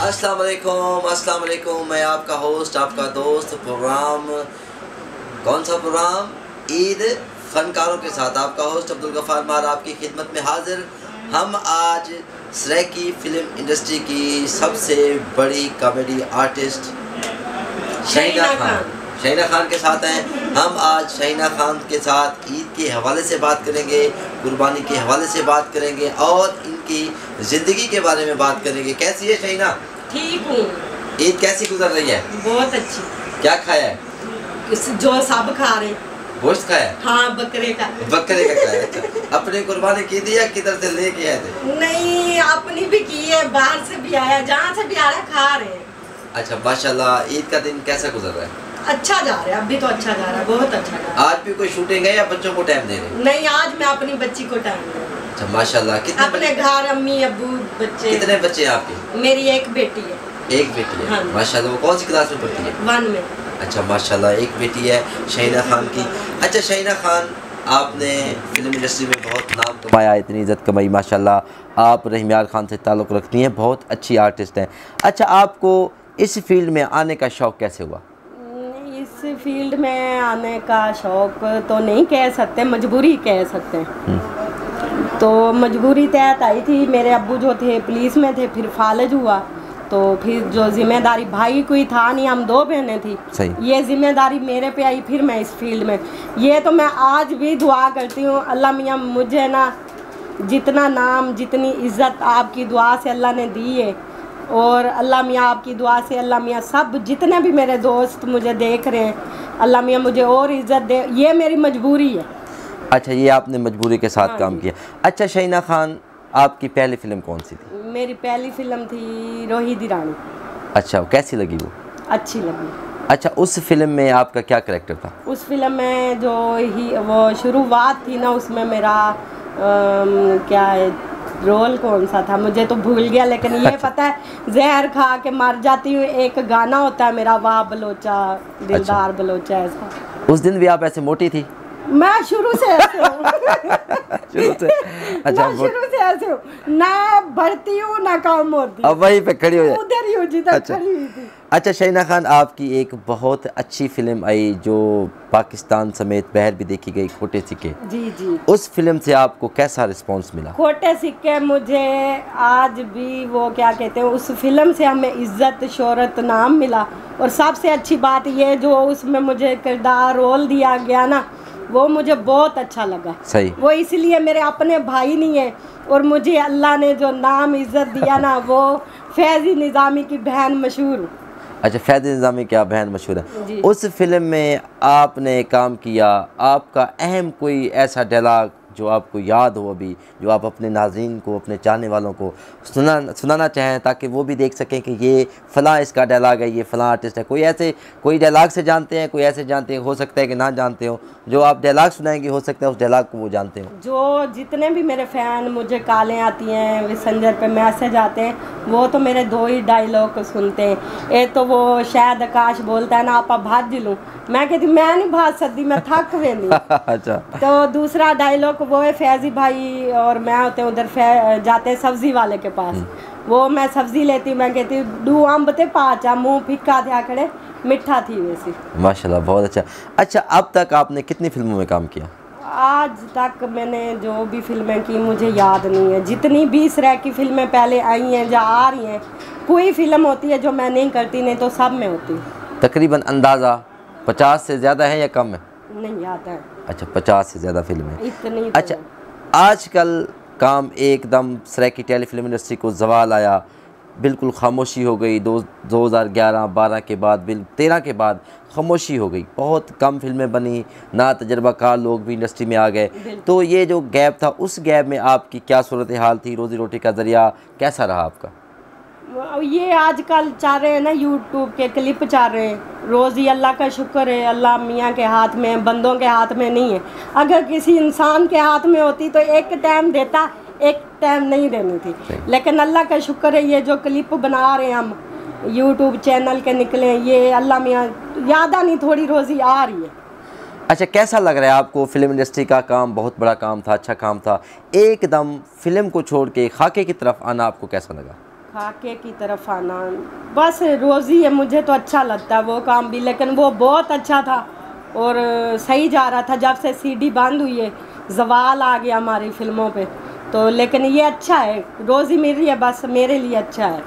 अस्सलाम वालेकुम। मैं आपका होस्ट, आपका दोस्त। प्रोग्राम कौन सा प्रोग्राम? ईद फनकारों के साथ। आपका होस्ट अब्दुल गफ्फार मार आपकी खिदमत में हाजिर। हम आज सराइकी फ़िल्म इंडस्ट्री की सबसे बड़ी कॉमेडी आर्टिस्ट शाहीना खान के साथ हैं। हम आज शाहीना खान के साथ ईद के हवाले से बात करेंगे, कुर्बानी के हवाले से बात करेंगे और इनकी ज़िंदगी के बारे में बात करेंगे। कैसी है शाहीना? ठीक हूँ। ईद कैसी गुजर रही है? बहुत अच्छी। क्या खाया है? जो सब खा रहे। गोश्त खाया? हाँ, बकरे का खाया। अच्छा, अपनी कुर्बानी की थी या किधर से लेके आए थे? नहीं, अपनी भी की है, बाहर से भी आया, जहाँ से भी आया खा रहे। अच्छा, माशाल्लाह। ईद का दिन कैसा गुजर रहा है? अच्छा जा रहा है, अभी तो अच्छा जा रहा है, बहुत अच्छा जा रहा है। आज भी कोई शूटिंग है या बच्चों को टाइम दे रहे हैं? नहीं, आज मैं अपनी बच्ची को टाइम दे रही हूँ। अच्छा, माशाल्लाह। कितने अपने घर अम्मी अब्बू बच्चे? कितने बच्चे हैं आपके? मेरी एक बेटी है। एक बेटी है? हाँ। माशाल्लाह। वो कौन सी क्लास में पढ़ती है? 1 में। अच्छा, माशाल्लाह। एक बेटी है शाहीना खान की। अच्छा शाहीना खान, आपने फिल्म इंडस्ट्री में बहुत नाम कमाया, इतनी इज़्ज़त कमाई माशाल्लाह। आप रहीम खान से ताल्लुक़ रखती हैं, बहुत अच्छी आर्टिस्ट हैं। अच्छा, आपको इस फील्ड में आने का शौक़ कैसे हुआ? इस फील्ड में आने का शौक़ तो नहीं कह सकते, मजबूरी कह सकते हैं। तो मजबूरी तहत आई थी। मेरे अब्बू जो थे पुलिस में थे, फिर फालज हुआ, तो फिर जो जिम्मेदारी, भाई कोई था नहीं, हम 2 बहनें थी, ये जिम्मेदारी मेरे पे आई। फिर मैं इस फील्ड में, ये तो मैं आज भी दुआ करती हूँ, अल्लाह मियाँ मुझे ना जितना नाम, जितनी इज़्ज़त आपकी दुआ से अल्लाह ने दी है, और अल्लाह मियाँ आपकी दुआ से अल्लाह मियाँ सब जितने भी मेरे दोस्त मुझे देख रहे हैं, अल्लाह मियाँ मुझे और इज़्ज़त दे। ये मेरी मजबूरी है। अच्छा, ये आपने मजबूरी के साथ काम किया। अच्छा शाहीना खान, आपकी पहली फ़िल्म कौन सी थी? मेरी पहली फ़िल्म थी रोही दी रानी। अच्छा, कैसी लगी वो? अच्छी लगी। अच्छा, उस फिल्म में आपका क्या करैक्टर था? उस फिल्म में जो ही वो शुरुआत थी ना, उसमें मेरा क्या है, रोल कौन सा था मुझे तो भूल गया, लेकिन ये पता है जहर खा के मर जाती हूँ। एक गाना होता है मेरा, वाह बलोचा दिलदार बलोचा, ऐसा। उस दिन भी आप ऐसे मोटी थी? मैं शुरू से ऐसे हूँ। शुरू से? अच्छा, मैं शुरू से ऐसे हूँ, ना बढ़ती हूँ ना कम होती। अब वहीं पे खड़ी हो जाए, उधर ही हूँ जिधर खड़ी हुई थी। अच्छा शाहीना खान, आपकी एक बहुत अच्छी फिल्म आई जो पाकिस्तान समेत बाहर भी देखी गई, खोटे सिक्के। जी। उस फिल्म से आपको कैसा रिस्पांस मिला? खोटे सिक्के मुझे आज भी, वो क्या कहते हैं, उस फिल्म से हमें इज्जत, शोहरत, नाम मिला। और सबसे अच्छी बात ये, जो उसमें मुझे किरदार रोल दिया गया ना, वो मुझे बहुत अच्छा लगा। सही। वो इसलिए मेरे अपने भाई नहीं है, और मुझे अल्लाह ने जो नाम इज्जत दिया ना, वो फैज़ी निज़ामी की बहन मशहूर हूँ। अच्छा, फैज़ी निज़ामी की बहन मशहूर है। उस फिल्म में आपने काम किया, आपका अहम कोई ऐसा डायलॉग जो आपको याद हो अभी, जो आप अपने नाज़रीन को, अपने चाहने वालों को सुनाना चाहें, ताकि वो भी देख सकें कि ये फ़लाँ इसका डायलॉग है, ये फ़लाँ आर्टिस्ट है। कोई डायलॉग से जानते हैं, कोई ऐसे जानते हैं, हो सकता है कि ना जानते हो। जो आप डायलॉग सुनाएंगे हो सकता है उस डायलॉग को वो जानते हो। जो जितने भी मेरे फ़ैन, मुझे कॉलें आती हैं, मैसेंजर पे मैसेज आते हैं, वो तो मेरे 2 ही डायलॉग सुनते हैं। एक तो वो शायद आकाश बोलता है ना, आपा भाज लूँ, मैं कहती मैं नहीं भाज सकती, मैं थक वेली। अच्छा। तो दूसरा डायलॉग वो है, फैज़ी भाई और मैं होते हैं उधर जाते हैं सब्ज़ी वाले के पास, वो मैं सब्ज़ी लेती हूँ, मैं कहती हूँ 2 अम्ब ते पाचा, मुँह फिक्का थे आकड़े, मिठा थी वैसी। माशाल्लाह, बहुत अच्छा। अच्छा, अब तक आपने कितनी फिल्मों में काम किया? आज तक मैंने जो भी फिल्में की मुझे याद नहीं है। जितनी 20 तरह की फिल्में पहले आई हैं या आ रही हैं, कोई फिल्म होती है जो मैं नहीं करती, नहीं तो सब में होती। तकरीबन अंदाज़ा 50 से ज़्यादा है या कम है? नहीं आता है। अच्छा, 50 से ज़्यादा फिल्में इतनी। अच्छा, आजकल काम एकदम सराइकी टेलीफिल्म इंडस्ट्री को ज़वाल आया, बिल्कुल खामोशी हो गई। 2011-12 के बाद, 13 के बाद खामोशी हो गई, बहुत कम फिल्में बनी, ना तजर्बाकार लोग भी इंडस्ट्री में आ गए। तो ये जो गैप था, उस गैप में आपकी क्या सूरत हाल थी? रोज़ी रोटी का ज़रिया कैसा रहा आपका? ये आजकल चाह रहे हैं ना, यूट्यूब के क्लिप चाह रहे हैं, रोज़ी अल्लाह का शुक्र है, अल्लाह मियाँ के हाथ में, बंदों के हाथ में नहीं है। अगर किसी इंसान के हाथ में होती तो एक टाइम देता, एक टाइम नहीं देनी थी। लेकिन अल्लाह का शुक्र है, ये जो क्लिप बना रहे हैं हम, यूट्यूब चैनल के निकले, ये अल्लाह मियाँ यादा नहीं, थोड़ी रोज़ी आ रही है। अच्छा, कैसा लग रहा है आपको? फिल्म इंडस्ट्री का काम बहुत बड़ा काम था, अच्छा काम था, एकदम फिल्म को छोड़ के खाके की तरफ आना आपको कैसा लगा? खाके की तरफ आना बस रोज़ी है, मुझे तो अच्छा लगता है वो काम भी, लेकिन वो बहुत अच्छा था और सही जा रहा था। जब से सीडी बंद हुई है, जवाल आ गया हमारी फिल्मों पे, तो लेकिन ये अच्छा है, रोज़ी मिल रही है, बस मेरे लिए अच्छा है।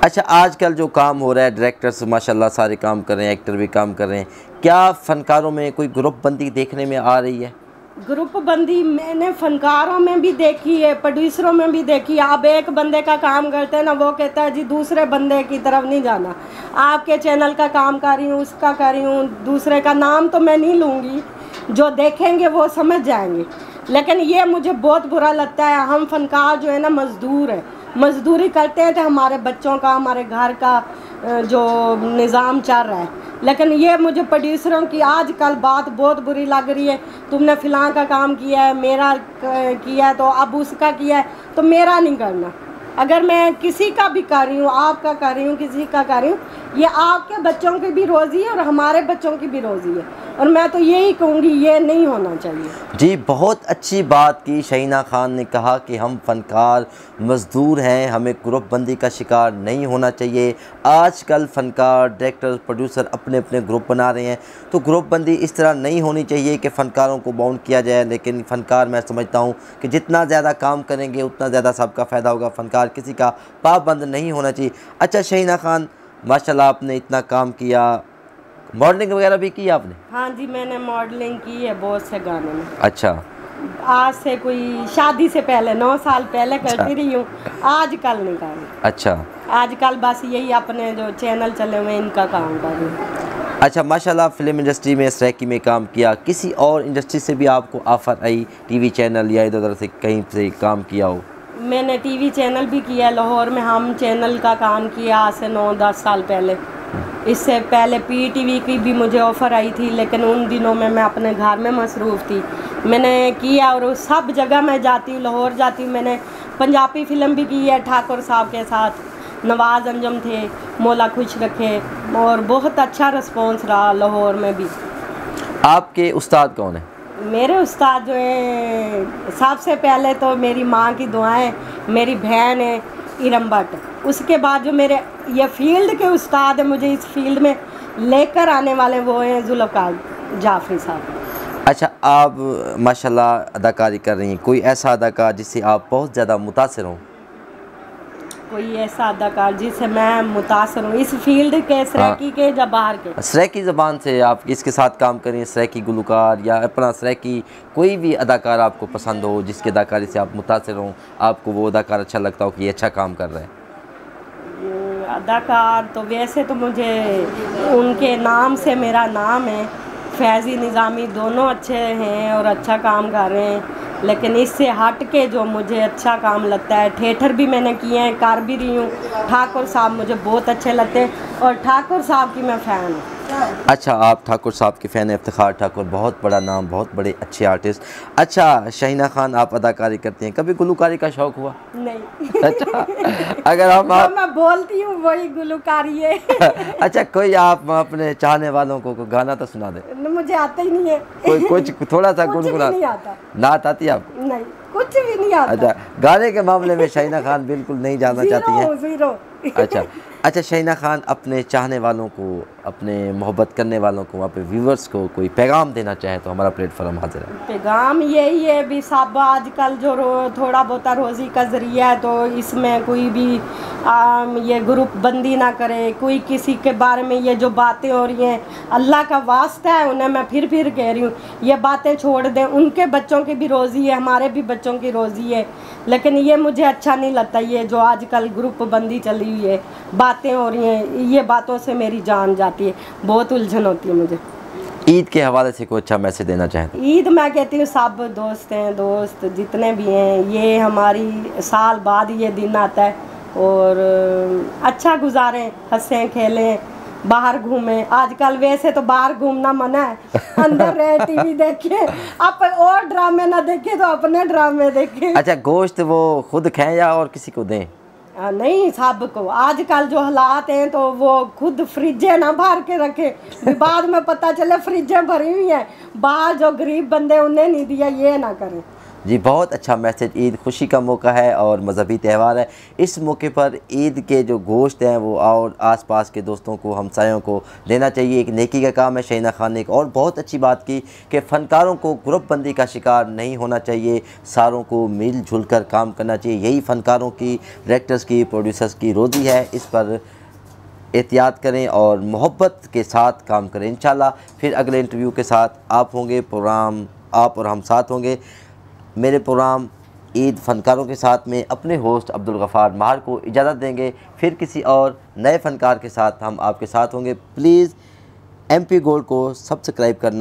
अच्छा, आजकल जो काम हो रहा है, डायरेक्टर्स माशाल्लाह सारे काम कर रहे हैं, एक्टर भी काम कर रहे हैं, क्या फ़नकारों में कोई ग्रुप बंदी देखने में आ रही है? ग्रुप बंदी मैंने फनकारों में भी देखी है, प्रोड्यूसरों में भी देखी है। आप एक बंदे का काम करते हैं ना, वो कहता है जी दूसरे बंदे की तरफ नहीं जाना, आपके चैनल का काम कर रही हूँ, उसका कर रही हूँ, दूसरे का नाम तो मैं नहीं लूँगी, जो देखेंगे वो समझ जाएंगे। लेकिन ये मुझे बहुत बुरा लगता है। हम फनकार जो है ना मज़दूर है, मज़दूरी करते हैं तो हमारे बच्चों का, हमारे घर का जो निज़ाम चल रहा है। लेकिन ये मुझे प्रोड्यूसरों की आजकल बात बहुत बुरी लग रही है, तुमने फ़िलां का काम किया है, मेरा किया है तो अब उसका किया है तो मेरा नहीं करना। अगर मैं किसी का भी कर रही हूँ, आपका कर रही हूँ, किसी का कर रही हूँ, ये आपके बच्चों की भी रोज़ी है और हमारे बच्चों की भी रोज़ी है, और मैं तो यही कहूँगी ये नहीं होना चाहिए। जी, बहुत अच्छी बात की शहीना खान ने कहा कि हम फ़नकार मज़दूर हैं, हमें ग्रुप बंदी का शिकार नहीं होना चाहिए। आजकल फ़नकार, डायरेक्टर, प्रोड्यूसर अपने अपने ग्रुप बना रहे हैं, तो ग्रुप बंदी इस तरह नहीं होनी चाहिए कि फ़नकारों को बाउंड किया जाए। लेकिन फ़नकार, मैं समझता हूँ कि जितना ज़्यादा काम करेंगे उतना ज़्यादा सबका फ़ायदा होगा। फ़नकार किसी का पाबंद नहीं होना चाहिए। अच्छा शहीना खान, माशाल्लाह आपने इतना काम किया, मॉडलिंग वगैरह भी की आपने? हाँ जी, मैंने मॉडलिंग की है बहुत से गानों में। अच्छा, आज से कोई शादी से पहले 9 साल पहले करती रही हूँ, आजकल नहीं कर रही। अच्छा, आजकल बस यही अपने जो चैनल चले हुए हैं इनका काम कर रही हूँ। अच्छा, माशाल्लाह फिल्म इंडस्ट्री में, सराइकी में काम किया, किसी और इंडस्ट्री से भी आपको ऑफ़र आई, टीवी चैनल या इधर उधर से कहीं से काम किया हो? मैंने टीवी चैनल भी किया, लाहौर में हम चैनल का काम किया आज से 9-10 साल पहले। इससे पहले PTV की भी मुझे ऑफ़र आई थी, लेकिन उन दिनों में मैं अपने घर में मसरूफ़ थी। मैंने किया और सब जगह मैं जाती हूँ, लाहौर जाती हूँ। मैंने पंजाबी फ़िल्म भी की है ठाकुर साहब के साथ, नवाज़ अंजम थे, मौला खुश रखे, और बहुत अच्छा रिस्पॉन्स रहा लाहौर में भी। आपके उस्ताद कौन है? मेरे उस्ताद जो हैं, सबसे पहले तो मेरी माँ की दुआएं, मेरी बहन है इरम भट्ट, उसके बाद जो मेरे ये फील्ड के उस्ताद हैं, मुझे इस फील्ड में लेकर आने वाले, वो हैं जुल्फ़कार जाफ़री साहब। अच्छा, आप माशाल्लाह अदाकारी कर रही हैं, कोई ऐसा अदाकार जिससे आप बहुत ज़्यादा मुतासिर हों? कोई ऐसा अदाकार जिससे मैं मुतासर हूँ इस फील्ड के, सराइकी के या बाहर के? सराइकी ज़बान से आप किसके साथ काम करें, सराइकी गुलकार या अपना सराइकी कोई भी अदाकार आपको पसंद हो, जिसकी अदाकारी से आप मुतासर हों, आपको वो अदाकार अच्छा लगता हो कि ये अच्छा काम कर रहा है? अदाकार तो वैसे तो मुझे उनके नाम से मेरा नाम है, फैज़ी निज़ामी, दोनों अच्छे हैं और अच्छा काम कर रहे हैं। लेकिन इससे हट के जो मुझे अच्छा काम लगता है, थिएटर भी मैंने किए हैं, कर भी रही हूँ। ठाकुर साहब मुझे बहुत अच्छे लगते हैं और ठाकुर साहब की मैं फ़ैन हूँ। अच्छा, आप ठाकुर साहब के फ़ैन हैं। इफ्तिखार ठाकुर बहुत बड़ा नाम, बहुत बड़े अच्छे आर्टिस्ट। अच्छा शहीना खान, आप अदाकारी करती हैं, कभी गुलकारी का शौक़ हुआ? नहीं। अच्छा, अगर हम आप मैं बोलती हूँ वही गुलकारी है। अच्छा, कोई आप अपने चाहने वालों को गाना तो सुना दे। मुझे आता ही नहीं है। कोई कुछ थोड़ा सा गुनगुना? नहीं आता। नात आती है आपको? नहीं, कुछ भी नहीं आता। अच्छा, गाने के मामले में शहीना खान बिल्कुल नहीं जाना चाहती हैं? ज़ीरो। अच्छा शहीना खान, अपने चाहने वालों को, अपने मोहब्बत करने वालों को, अपने व्यूवर्स को कोई पैगाम देना चाहे तो हमारा प्लेटफॉर्म हाजिर है। पैगाम यही है भी, सब आजकल जो थोड़ा बहुत रोज़ी का ज़रिया है, तो इसमें कोई भी ये ग्रुप बंदी ना करे, कोई किसी के बारे में ये जो बातें हो रही हैं, अल्लाह का वास्ता है, उन्हें मैं फिर कह रही हूँ ये बातें छोड़ दें। उनके बच्चों की भी रोज़ी है, हमारे भी बच्चों की रोज़ी है, लेकिन ये मुझे अच्छा नहीं लगता। ये जो आजकल ग्रुप बंदी चली हुई है, बातें हो रही हैं, ये बातों से मेरी जान जाती है, बहुत उलझन होती है मुझे। ईद के हवाले से कोई अच्छा मैसेज देना चाहें? ईद मैं कहती हूँ सब दोस्त हैं, दोस्त जितने भी हैं, ये हमारी साल बाद ये दिन आता है, और अच्छा गुजारें, हंसें खेलें, बाहर घूमें। आजकल वैसे तो बाहर घूमना मना है, अंदर रहे, टीवी देखें, आप और ड्रामे ना देखें तो अपने ड्रामे देखें। अच्छा, गोश्त वो खुद खाएं या और किसी को दें? नहीं, सबको। आजकल जो हालात हैं तो वो खुद फ्रिजें ना भर के रखें, बाद में पता चले फ्रिजें भरी हुई हैं, बाहर जो गरीब बंदे उन्हें नहीं दिया, ये ना करें। जी, बहुत अच्छा मैसेज। ईद खुशी का मौका है और मजहबी त्यौहार है। इस मौके पर ईद के जो गोश्त हैं वो और आसपास के दोस्तों को, हमसायों को देना चाहिए। एक नेकी का काम है। शहीना खान ने एक और बहुत अच्छी बात की कि फ़नकारों को ग्रुपबंदी का शिकार नहीं होना चाहिए, सारों को मिलजुल कर काम करना चाहिए। यही फ़नकारों की, डायरेक्टर्स की, प्रोड्यूसर्स की रोज़ी है। इस पर एहतियात करें और मोहब्बत के साथ काम करें। इंशाल्लाह फिर अगले इंटरव्यू के साथ आप होंगे। प्रोग्राम आप और हम साथ होंगे। मेरे प्रोग्राम ईद फ़नकारों के साथ में अपने होस्ट अब्दुल गफ़ार महार को इजाज़त देंगे। फिर किसी और नए फ़नकार के साथ हम आपके साथ होंगे। प्लीज़ MP गोल्ड को सब्सक्राइब करना